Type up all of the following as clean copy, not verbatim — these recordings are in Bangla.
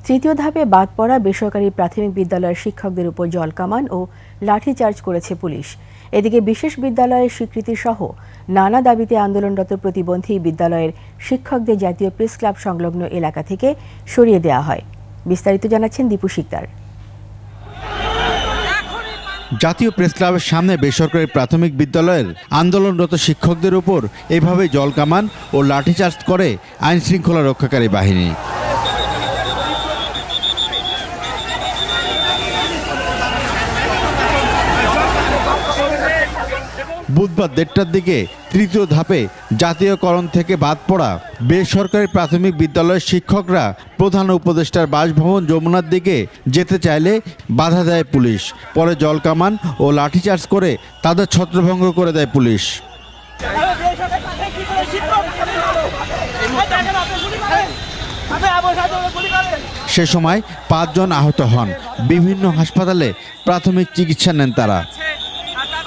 তৃতীয় ধাপে বাদ পড়া বেসরকারি প্রাথমিক বিদ্যালয়ের শিক্ষকদের উপর জলকামান ও লাঠিচার্জ করেছে পুলিশ। এদিকে বিশেষ বিদ্যালয়ের স্বীকৃতি সহ নানা দাবিতে আন্দোলনরত প্রতিবন্ধী বিদ্যালয়ের শিক্ষকদের জাতীয় প্রেস ক্লাব সংলগ্ন এলাকা থেকে সরিয়ে দেওয়া হয়। বিস্তারিত জানাচ্ছেন দীপু শিকদার। জাতীয় প্রেস ক্লাবের সামনে বেসরকারি প্রাথমিক বিদ্যালয়ের আন্দোলনরত শিক্ষকদের উপর এভাবে জলকামান ও লাঠিচার্জ করে আইন শৃঙ্খলা রক্ষাকারী বাহিনী। বুধবার 1:30টার দিকে তৃতীয় ধাপে জাতীয়করণ থেকে বাদ পড়া বেসরকারি প্রাথমিক বিদ্যালয়ের শিক্ষকরা প্রধান উপদেষ্টার বাসভবন যমুনার দিকে যেতে চাইলে বাধা দেয় পুলিশ। পরে জলকামান ও লাঠিচার্জ করে তাদের ছত্রভঙ্গ করে দেয় পুলিশ। সে সময় 5 জন আহত হন। বিভিন্ন হাসপাতালে প্রাথমিক চিকিৎসা নেন তারা।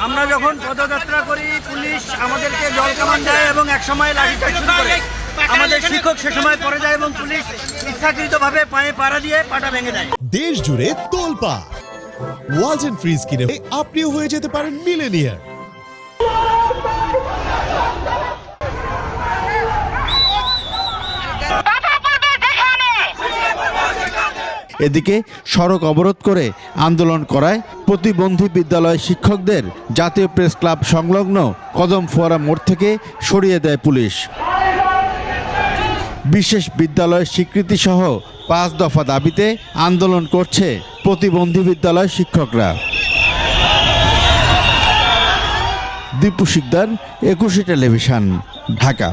আমরা যখন পদযাত্রা করি পুলিশ আমাদেরকে জলকামান দেয় এবং একসময় লাঠিচার্জ শুরু করে। আমাদের শিক্ষক সে সময় পড়ে যায় এবং পুলিশ ইচ্ছাকৃতভাবে পায়ে পাড়া দিয়ে পাটা ভেঙে দেয়। দেশ জুড়ে তোলপাড় ওয়ালটন ফ্রিজ কিনে আপনিও হয়ে যেতে পারেন মিলেনিয়ার। এদিকে সড়ক অবরোধ করে আন্দোলন করায় প্রতিবন্ধী বিদ্যালয় শিক্ষকদের জাতীয় প্রেস ক্লাব সংলগ্ন কদম ফোয়ারা মোড় থেকে সরিয়ে দেয় পুলিশ। বিশেষ বিদ্যালয়ের স্বীকৃতি সহ 5 দফা দাবিতে আন্দোলন করছে প্রতিবন্ধী বিদ্যালয় শিক্ষকরা। দীপু শিকদার, 21 টেলিভিশন, ঢাকা।